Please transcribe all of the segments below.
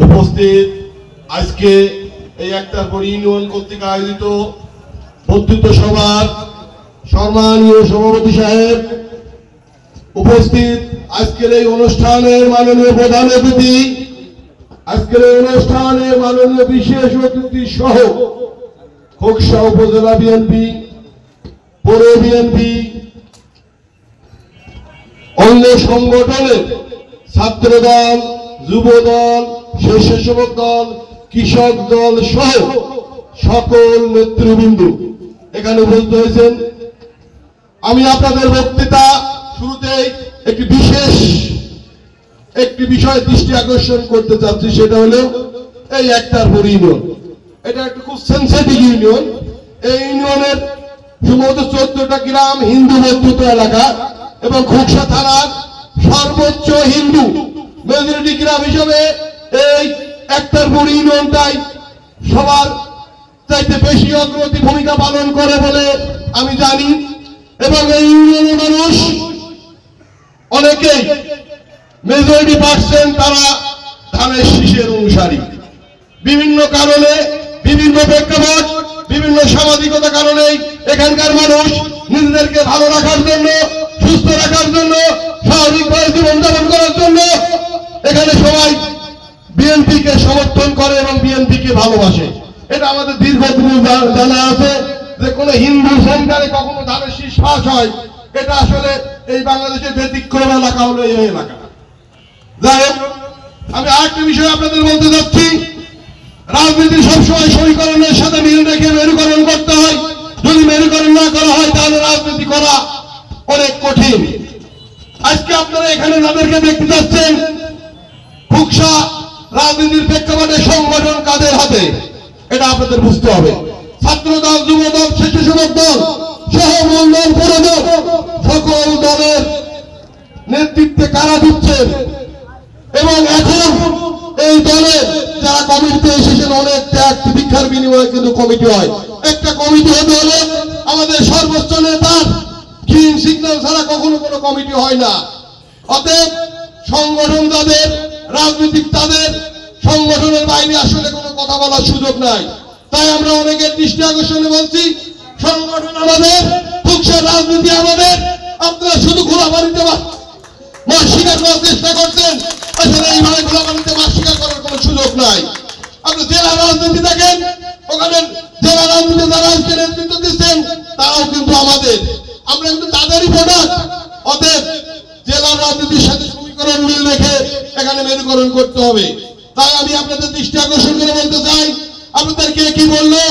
উপস্থিত আজকে এই একতারপুর ইউনিয়ন কর্তৃক আয়োজিত বক্তৃতা সভার সম্মানীয় সভাপতি সাহেব, উপস্থিত আজকের এই অনুষ্ঠানের মাননীয় প্রধান অতিথি, আজকের এই অনুষ্ঠানের মাননীয় বিশেষ অতিথি সহ খোকসা উপজেলা বিএনপি, পৌর বিএনপি, অন্য সংগঠনের ছাত্র দল, যুব দল, স্বেচ্ছাসেবক দল, কৃষক দল সহ সকল নেতৃবৃন্দ এখানে উপস্থিত হয়েছেন। আমি আপনাদের বক্তৃতা শুরুতেই একটি বিষয় দৃষ্টি আকর্ষণ করতে চাচ্ছি, সেটা হলো এই একতারপুর ইউনিয়ন। এটা একটা খুব সেন্সিটিভ ইউনিয়ন। এই ইউনিয়নের সম্ভবত 14টা গ্রাম হিন্দু বর্ধিত এলাকা এবং খোকসা থানার সর্বোচ্চ হিন্দু মেজরিটি গ্রাম হিসেবে এই একতারপুর ইউনিয়নটাই সবার চাইতে বেশি অগ্রগতি ভূমিকা পালন করে বলে আমি জানি। এবং এই ইউনিয়নের মানুষ অনেকেই মেজরিটি পার্সেন্ট তারা ধানের শীষের অনুসারী। বিভিন্ন কারণে, বিভিন্ন প্রেক্ষাপট, বিভিন্ন সামাজিকতা কারণেই এখানকার মানুষ নিজেদেরকে ভালো রাখার জন্য, সুস্থ রাখার জন্য, স্বাভাবিকভাবে জীবনযাপন করার জন্য এখানে সবাই বিএনপিকে সমর্থন করে এবং বিএনপিকে ভালোবাসে। এটা আমাদের দীর্ঘদিন জানা আছে যে কোন হিন্দু সেন্টারে কখনো ধানের শীষ পাস হয়, এটা আসলে এই বাংলাদেশের ব্যতিক্রম এলাকা হলো এই এলাকা। যাই হোক, আমি আরেকটা বিষয় আপনাদের বলতে যাচ্ছি। রাজনীতি সবসময় সমীকরণের সাথে মিল রেখে মেরুকরণ করতে হয়। যদি মেরুকরণ না করা হয় তাহলে রাজনীতি করা অনেক কঠিন। আজকে আপনারা এখানে যাদেরকে দেখতে যাচ্ছেন, খোকসা রাজনীতির প্রেক্ষাপটে সংগঠন কাদের হাতে এটা আপনাদের বুঝতে হবে। ছাত্র দল, যুব দল, স্বেচ্ছাসেবক দল সহ মন্ডল, পৌর দল, সকল দলের নেতৃত্বে কারা দিচ্ছেন। এবং এখন এই দলের যারা কমিটিতে এসেছেন, অনেক ত্যাগ দীক্ষার বিনিময়ে কিন্তু কমিটি হয়। একটা কমিটি হতে হলে আমাদের সর্বোচ্চ নেতার গ্রিন সিগন্যাল ছাড়া কখনো কোনো কমিটি হয় না। অতএব সংগঠন যাদের, রাজনৈতিক তাদের সংগঠনের বাইরে আসলে কোনো কথা বলার সুযোগ নাই। তাই আমরা অনেকের দৃষ্টি আকর্ষণে বলছি, সংগঠন আমাদের, খোকসার রাজনীতি আমাদের। আপনারা শুধু ঘোরাবাড়িতে মাছ শিকার করার চেষ্টা করছেন, আসলে এইভাবে ঘোরাবাড়িতে মাছ শিকার করার কোনো সুযোগ নাই। আপনি জেলা রাজনীতি দেখেন, ওখানে জেলা রাজনীতি যারা আজকে নেতৃত্ব দিচ্ছেন তারাও কিন্তু আমাদের, আমরা কিন্তু তাদেরই প্রোডাক্ট। অতএব জেলা রাজনীতির সাথে সমীকরণ মিল রেখে এখানে মেরুকরণ করতে হবে। তাই আমি আপনাদের দৃষ্টি আকর্ষণ করে বলতে চাই, আপনাদেরকে কি বললো,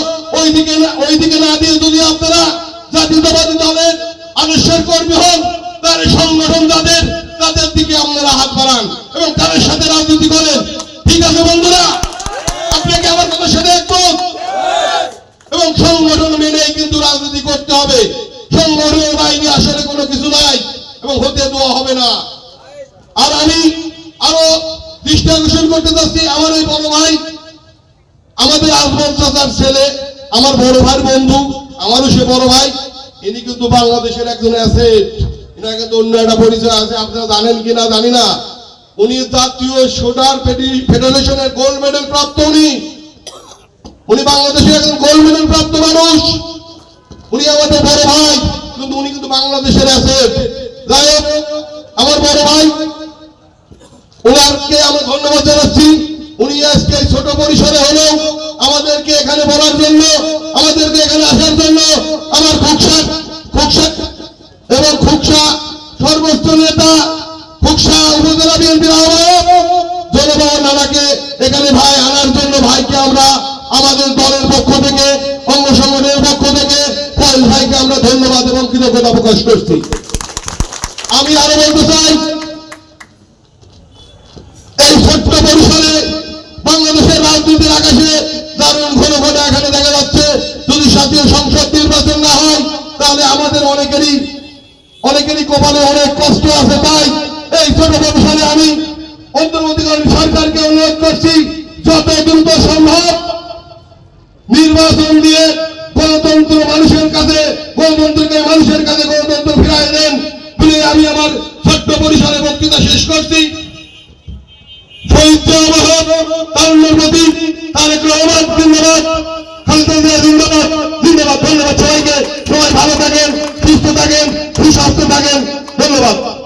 ওইদিকে না দিয়ে যদি আপনারা জাতীয়তাবাদী দলের আদর্শের কর্মী হন, তাহলে সংগঠন যাদের, তাদের দিকে আপনারা হাত বাড়ান এবং তাদের সাথে রাজনীতি করেন। ঠিক আছে বন্ধুরা, আপনাকে আমার কথার সাথে একমত? এবং সংগঠন মেনেই কিন্তু রাজনীতি করতে হবে। সংগঠনের বাইরে আসলে কোনো কিছু নাই এবং হতে দেওয়া হবে না। আর আমি আরো দৃষ্টি আকর্ষণ করতে চাচ্ছি, আমার এই বড় ভাই, আমাদের আজমল চাচার ছেলে, আমার বড় ভাইয়ের বন্ধু, আমারও সে বড় ভাই। ইনি কিন্তু বাংলাদেশের একজন অ্যাসেট। এনার কিন্তু অন্য একটা পরিচয় আছে, আপনারা জানেন কিনা জানি না। উনি জাতীয় শুটার ফেডারেশনের গোল্ড মেডেল প্রাপ্ত। উনি বাংলাদেশের একজন গোল্ড মেডেল প্রাপ্ত মানুষ। উনি আমাদের বড় ভাই, কিন্তু উনি কিন্তু বাংলাদেশের অ্যাসেট। যাই হোক, আমার বড় ভাই, ওনাকে আমি ধন্যবাদ জানাচ্ছি। উনি আজকে ছোট পরিসরে হলেও আমাদেরকে এখানে বলার জন্য, আমাদেরকে এখানে আসার জন্য, আমার খোকসা এবং খোকসা সর্বোচ্চ নেতা, খোকসা উপজেলা বিএনপির আহ্বায়ক জনগণ নানাকে এখানে ভাই আনার জন্য ভাইকে আমরা আমাদের দলের পক্ষ থেকে, অঙ্গ সংগঠনের পক্ষ থেকে ফয়েজ ভাইকে আমরা ধন্যবাদ এবং কৃতজ্ঞতা প্রকাশ করছি। আমি আরো বলতে চাই, এই ছোট্ট পরিসরে বাংলাদেশের রাজনীতির আকাশে দারুণ ঘন ঘন এখানে দেখা যাচ্ছে। যদি জাতীয় সংসদ নির্বাচন না হয় তাহলে আমাদের অনেকেরই কপালে অনেক কষ্ট আছে। তাই এই ছোট পরিসরে আমি অন্তর্বর্তীকালীন সরকারকে অনুরোধ করছি, যত দ্রুত সম্ভব নির্বাচন দিয়ে গণতন্ত্র মানুষের কাছে, গণতন্ত্রকে মানুষের কাছে গণতন্ত্র ফিরাই দেন বলে আমি আমার ছোট্ট পরিসরে বক্তৃতা শেষ করছি। শহীদ উচ্চাবহ তারুণ্যের প্রতি তারেক রহমান জিন্দাবাদ, খালেদা জিয়া জিন্দাবাদ, জিন্দাবাদ। ধন্যবাদ সবাইকে, সবাই ভালো থাকেন, সুস্থ থাকেন, সুস্বাস্থ্য থাকেন। ধন্যবাদ।